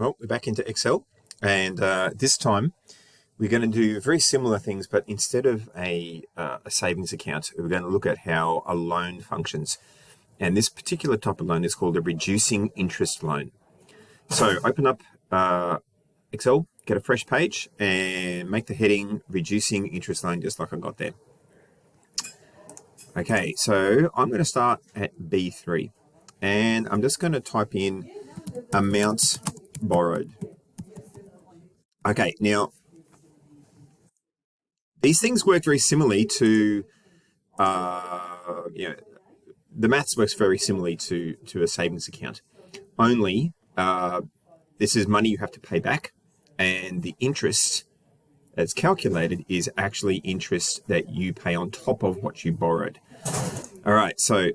Well, we're back into Excel, and this time we're going to do very similar things, but instead of a savings account, we're going to look at how a loan functions. And this particular type of loan is called a reducing interest loan. So open up Excel, get a fresh page, and make the heading reducing interest loan, just like I got there. Okay, so I'm going to start at B3, and I'm just going to type in amounts borrowed. Okay, now these things work very similarly to, the maths works very similarly to a savings account. Only this is money you have to pay back, and the interest that's calculated is actually interest that you pay on top of what you borrowed. All right, so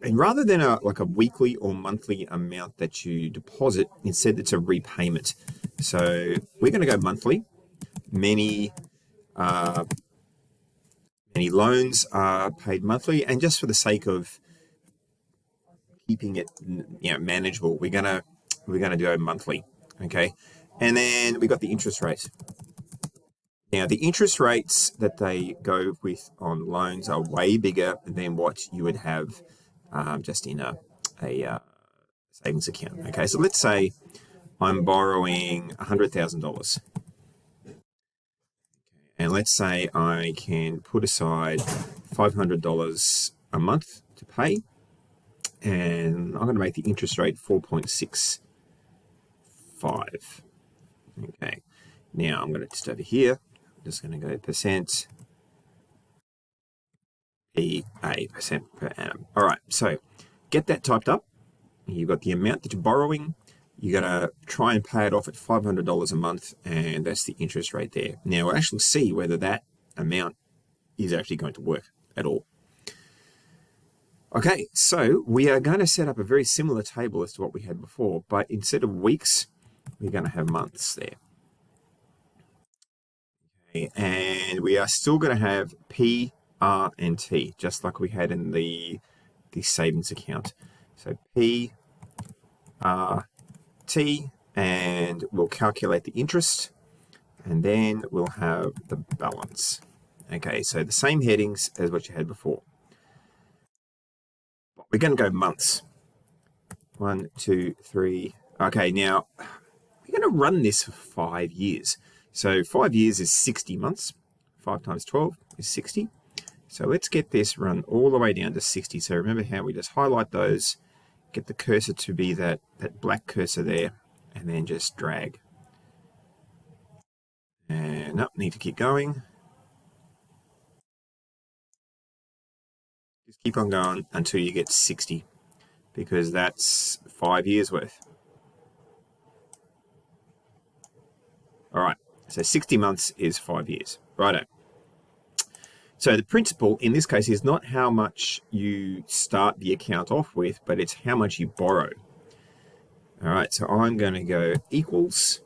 and rather than like a weekly or monthly amount that you deposit, instead it's a repayment. So we're going to go monthly. Many loans are paid monthly, and just for the sake of keeping it manageable, we're gonna do it monthly. Okay, and then we got the interest rate. Now the interest rates that they go with on loans are way bigger than what you would have just in a savings account. Okay, so let's say I'm borrowing $100,000. And let's say I can put aside $500 a month to pay, and I'm going to make the interest rate 4.65. Okay, now I'm going to just over here, I'm just going to go percent PA, percent per annum. All right, so get that typed up. You've got the amount that you're borrowing. You're going to try and pay it off at $500 a month, and that's the interest rate there. Now, we'll actually see whether that amount is actually going to work at all. Okay, so we are going to set up a very similar table as to what we had before, but instead of weeks, we're going to have months there. Okay, and we are still going to have P, R, and T, just like we had in the savings account. So P, R, T, and we'll calculate the interest, and then we'll have the balance. Okay, so the same headings as what you had before. We're going to go months. 1, 2, 3. Okay, now we're going to run this for 5 years. So 5 years is 60 months. 5 times 12 is 60. So let's get this run all the way down to 60. So remember how we just highlight those, get the cursor to be that black cursor there, and then just drag. And up, need to keep going. Just keep on going until you get 60, because that's 5 years worth. All right, so 60 months is 5 years. Righto. So the principle in this case is not how much you start the account off with, but it's how much you borrow. All right, so I'm going to go equals,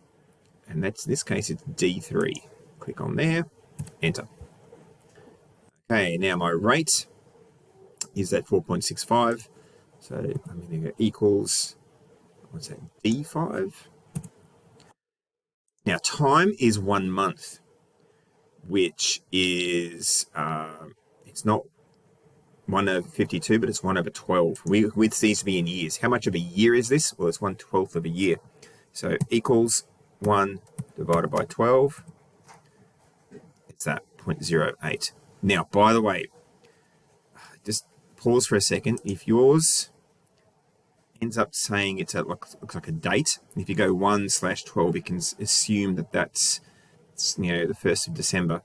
and that's, in this case, it's D3. Click on there, enter. Okay, now my rate is that 4.65. So I'm going to go equals, what's that, D5? Now time is 1 month, which is, it's not 1 over 52, but it's 1 over 12. With these to be in years. How much of a year is this? Well, it's 1/12 of a year. So equals 1 divided by 12. It's that 0.08. Now, by the way, just pause for a second. If yours ends up saying it's at looks like a date, if you go 1/12, you can assume that that's the 1st of December.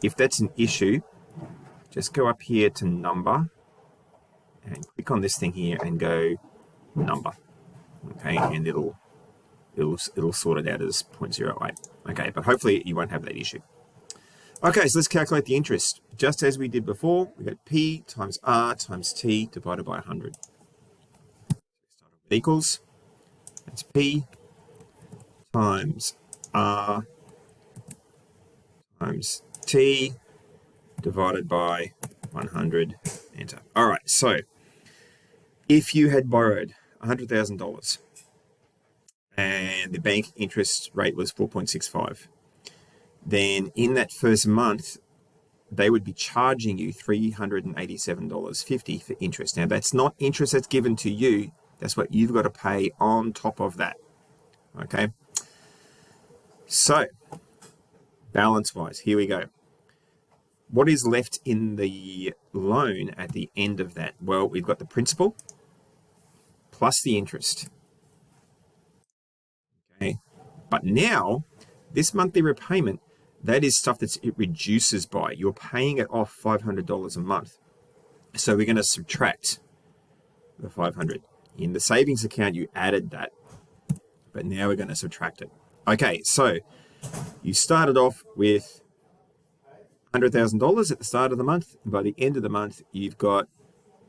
If that's an issue, just go up here to number and click on this thing here and go number. Okay, and it'll sort it out as 0.08. Okay, but hopefully you won't have that issue. Okay, so let's calculate the interest. Just as we did before, we got P times R times T divided by 100. Start with equals, that's P times R times T divided by 100, enter. All right, so if you had borrowed $100,000 and the bank interest rate was 4.65. Then in that first month, they would be charging you $387.50 for interest. Now, that's not interest that's given to you. That's what you've got to pay on top of that. Okay? So, balance-wise, here we go. What is left in the loan at the end of that? Well, we've got the principal plus the interest. Okay? But now, this monthly repayment, that is stuff that it reduces by. You're paying it off $500 a month. So we're going to subtract the 500. In the savings account, you added that, but now we're going to subtract it. Okay, so you started off with $100,000 at the start of the month. And by the end of the month, you've got,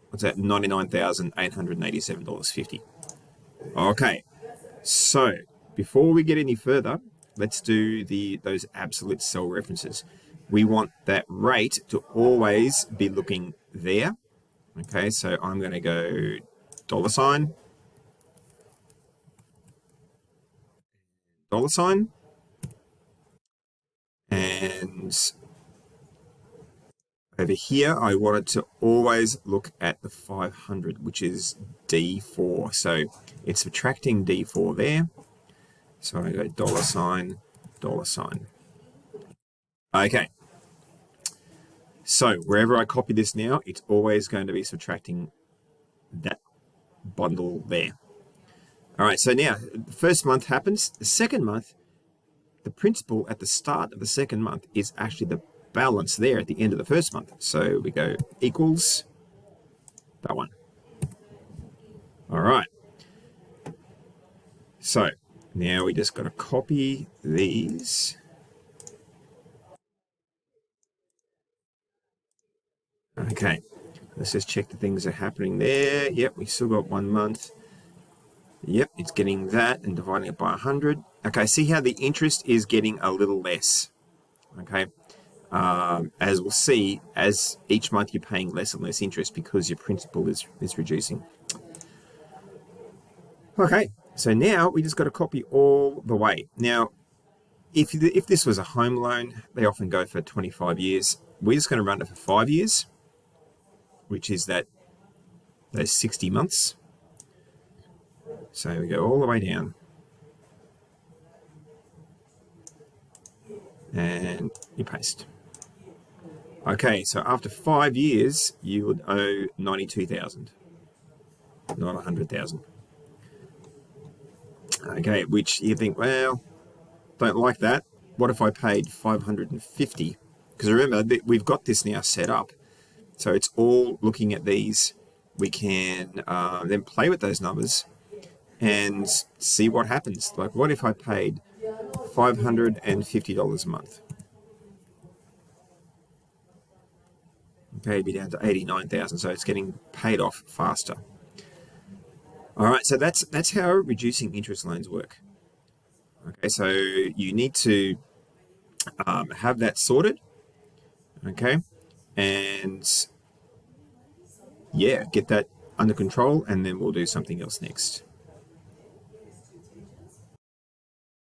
what's that, $99,887.50. Okay, so before we get any further, let's do those absolute cell references. We want that rate to always be looking there. Okay, so I'm going to go $, $, and over here, I want it to always look at the 500, which is D4. So it's subtracting D4 there. So I go $, $. Okay. So wherever I copy this now, it's always going to be subtracting that bundle there. All right, so now the first month happens. The second month, the principal at the start of the second month is actually the balance there at the end of the first month. So we go equals that one. All right. So now we just got to copy these. Okay, let's just check the things that are happening there. Yep, we still got 1 month. Yep, it's getting that and dividing it by 100. Okay, see how the interest is getting a little less. Okay, as we'll see, as each month you're paying less and less interest because your principal is reducing. Okay, so now we just got to copy all the way. Now, if this was a home loan, they often go for 25 years. We're just going to run it for 5 years, which is those 60 months. So we go all the way down. And you paste. Okay, so after 5 years, you would owe 92,000, not 100,000. Okay, which you think, well, don't like that. What if I paid 550? Because remember, we've got this now set up. So it's all looking at these. We can then play with those numbers and see what happens. Like, what if I paid $550 a month? Okay, it'd be down to 89,000, so it's getting paid off faster. All right, so that's how reducing interest loans work. Okay, so you need to have that sorted. Okay, and yeah, get that under control, and then we'll do something else next.